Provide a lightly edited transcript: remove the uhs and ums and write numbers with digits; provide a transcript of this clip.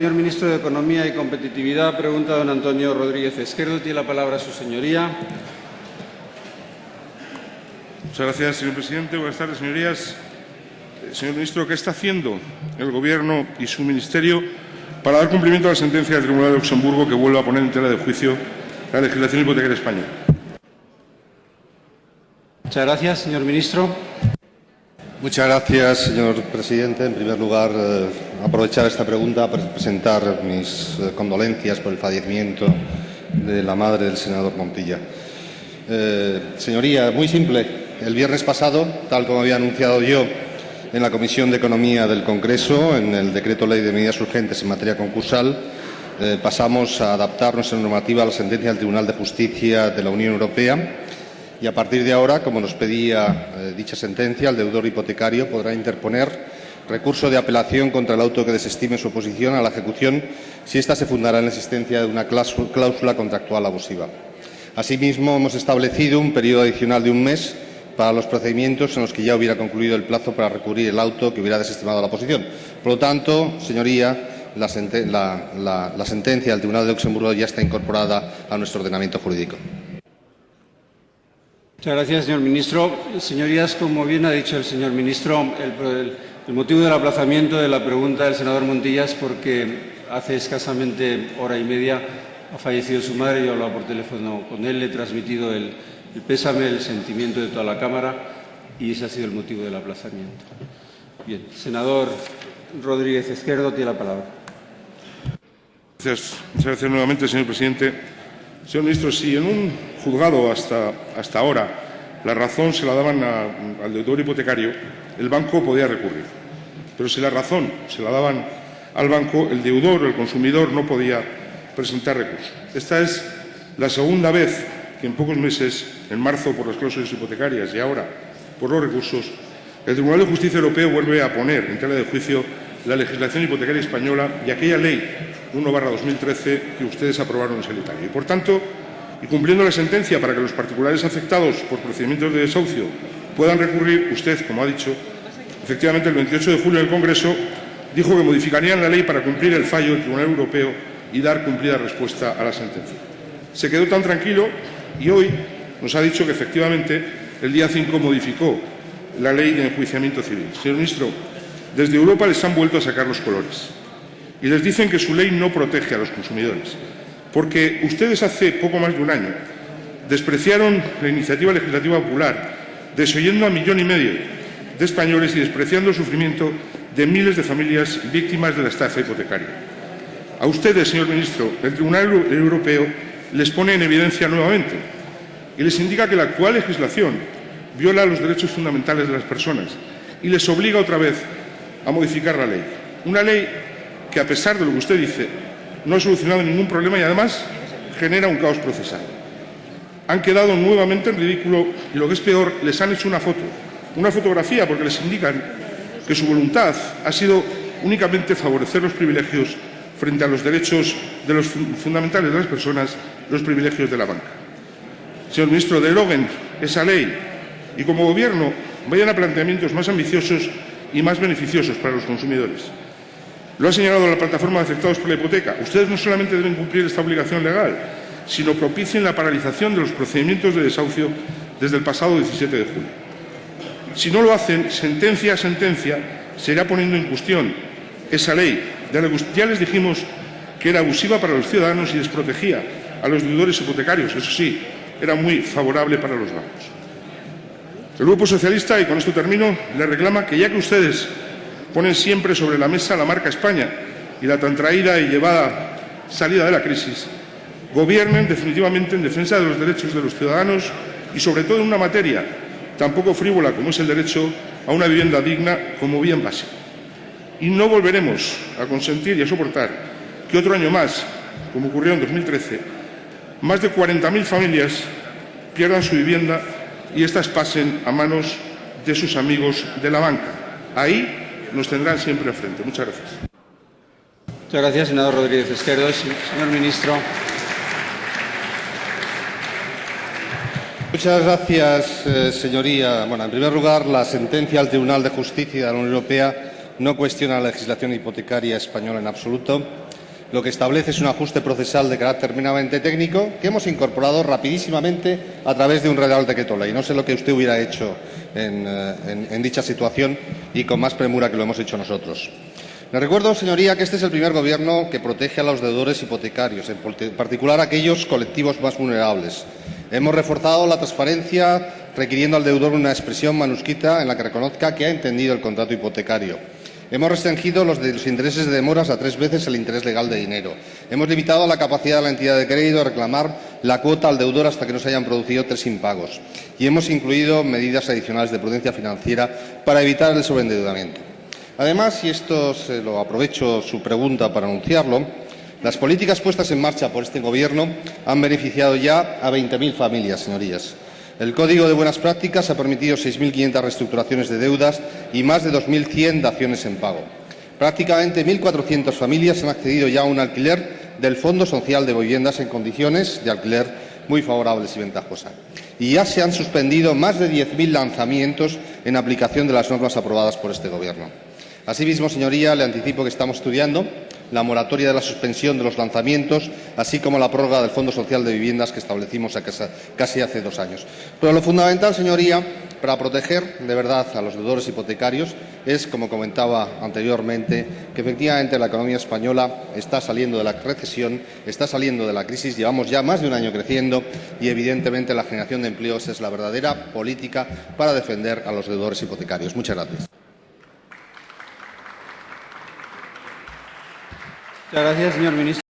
Señor Ministro de Economía y Competitividad, pregunta don Antonio Rodríguez Esquerdo. Tiene la palabra su señoría. Muchas gracias, señor presidente. Buenas tardes, señorías. Señor ministro, ¿qué está haciendo el Gobierno y su ministerio para dar cumplimiento a la sentencia del Tribunal de Luxemburgo que vuelve a poner en tela de juicio la legislación hipotecaria española? Muchas gracias, señor ministro. Muchas gracias, señor presidente. En primer lugar, aprovechar esta pregunta para presentar mis condolencias por el fallecimiento de la madre del senador Montilla. Señoría, muy simple. El viernes pasado, tal como había anunciado yo en la Comisión de Economía del Congreso, en el Decreto Ley de Medidas Urgentes en materia concursal, pasamos a adaptar nuestra normativa a la sentencia del Tribunal de Justicia de la Unión Europea. Y a partir de ahora, como nos pedía dicha sentencia, el deudor hipotecario podrá interponer recurso de apelación contra el auto que desestime su oposición a la ejecución si ésta se fundará en la existencia de una cláusula contractual abusiva. Asimismo, hemos establecido un periodo adicional de un mes para los procedimientos en los que ya hubiera concluido el plazo para recurrir el auto que hubiera desestimado la oposición. Por lo tanto, señoría, la sentencia del Tribunal de Luxemburgo ya está incorporada a nuestro ordenamiento jurídico. Muchas gracias, señor ministro. Señorías, como bien ha dicho el señor ministro, el motivo del aplazamiento de la pregunta del senador Montilla es porque hace escasamente hora y media ha fallecido su madre. Yo he hablado por teléfono con él, le he transmitido el pésame, el sentimiento de toda la Cámara y ese ha sido el motivo del aplazamiento. Bien, senador Rodríguez Esquerdo tiene la palabra. Muchas gracias nuevamente, señor presidente. Señor ministro, si en un juzgado hasta ahora la razón se la daban al deudor hipotecario, el banco podía recurrir. Pero si la razón se la daban al banco, el deudor o el consumidor no podía presentar recurso. Esta es la segunda vez que en pocos meses, en marzo por las cláusulas hipotecarias y ahora por los recursos, el Tribunal de Justicia Europeo vuelve a poner en tela de juicio la legislación hipotecaria española y aquella ley 1/2013 que ustedes aprobaron en solitario. Y, por tanto, y cumpliendo la sentencia para que los particulares afectados por procedimientos de desahucio puedan recurrir, usted, como ha dicho, efectivamente el 28 de julio en el Congreso dijo que modificarían la ley para cumplir el fallo del Tribunal Europeo y dar cumplida respuesta a la sentencia. Se quedó tan tranquilo y hoy nos ha dicho que efectivamente el día 5 modificó la ley de enjuiciamiento civil. Señor ministro, desde Europa les han vuelto a sacar los colores y les dicen que su ley no protege a los consumidores, porque ustedes hace poco más de un año despreciaron la iniciativa legislativa popular, desoyendo a 1,5 millones de españoles y despreciando el sufrimiento de miles de familias víctimas de la estafa hipotecaria. A ustedes, señor ministro, el Tribunal Europeo les pone en evidencia nuevamente y les indica que la actual legislación viola los derechos fundamentales de las personas y les obliga otra vez a modificar la ley. Una ley que, a pesar de lo que usted dice, no ha solucionado ningún problema y, además, genera un caos procesal. Han quedado nuevamente en ridículo y, lo que es peor, les han hecho una fotografía, porque les indican que su voluntad ha sido únicamente favorecer los privilegios frente a los derechos de los fundamentales de las personas, los privilegios de la banca. Señor ministro, deroguen esa ley y, como Gobierno, vayan a planteamientos más ambiciosos y más beneficiosos para los consumidores. Lo ha señalado la plataforma de afectados por la hipoteca. Ustedes no solamente deben cumplir esta obligación legal, sino propicien la paralización de los procedimientos de desahucio desde el pasado 17 de julio. Si no lo hacen, sentencia a sentencia, se irá poniendo en cuestión esa ley, de la que ya les dijimos que era abusiva para los ciudadanos y desprotegía a los deudores hipotecarios. Eso sí, era muy favorable para los bancos. El Grupo Socialista, y con esto termino, le reclama que, ya que ustedes ponen siempre sobre la mesa la marca España y la tan traída y llevada salida de la crisis, gobiernen definitivamente en defensa de los derechos de los ciudadanos y, sobre todo, en una materia tan poco frívola como es el derecho a una vivienda digna como bien básico. Y no volveremos a consentir y a soportar que otro año más, como ocurrió en 2013, más de 40.000 familias pierdan su vivienda y éstas pasen a manos de sus amigos de la banca. Ahí nos tendrán siempre al frente. Muchas gracias. Muchas gracias, senador Rodríguez Esquerdo. Señor ministro. Muchas gracias, señoría. Bueno, en primer lugar, la sentencia del Tribunal de Justicia de la Unión Europea no cuestiona la legislación hipotecaria española en absoluto. lo que establece es un ajuste procesal de carácter meramente técnico que hemos incorporado rapidísimamente a través de un Real Decreto Ley. No sé lo que usted hubiera hecho en dicha situación y con más premura que lo hemos hecho nosotros. Le recuerdo, señoría, que este es el primer Gobierno que protege a los deudores hipotecarios, en particular a aquellos colectivos más vulnerables. Hemos reforzado la transparencia, requiriendo al deudor una expresión manuscrita en la que reconozca que ha entendido el contrato hipotecario. Hemos restringido los intereses de demoras a 3 veces el interés legal de dinero. Hemos limitado la capacidad de la entidad de crédito de reclamar la cuota al deudor hasta que no se hayan producido 3 impagos. Y hemos incluido medidas adicionales de prudencia financiera para evitar el sobreendeudamiento. Además, y esto se lo aprovecho su pregunta para anunciarlo, las políticas puestas en marcha por este Gobierno han beneficiado ya a 20.000 familias, señorías. El Código de Buenas Prácticas ha permitido 6.500 reestructuraciones de deudas y más de 2.100 daciones en pago. Prácticamente 1.400 familias han accedido ya a un alquiler del Fondo Social de Viviendas en condiciones de alquiler muy favorables y ventajosas. Y ya se han suspendido más de 10.000 lanzamientos en aplicación de las normas aprobadas por este Gobierno. Asimismo, señoría, le anticipo que estamos estudiando la moratoria de la suspensión de los lanzamientos, así como la prórroga del Fondo Social de Viviendas que establecimos casi hace 2 años. Pero lo fundamental, señoría, para proteger de verdad a los deudores hipotecarios es, como comentaba anteriormente, que efectivamente la economía española está saliendo de la recesión, está saliendo de la crisis, llevamos ya más de un año creciendo y, evidentemente, la generación de empleos es la verdadera política para defender a los deudores hipotecarios. Muchas gracias. Muchas gracias, señor ministro.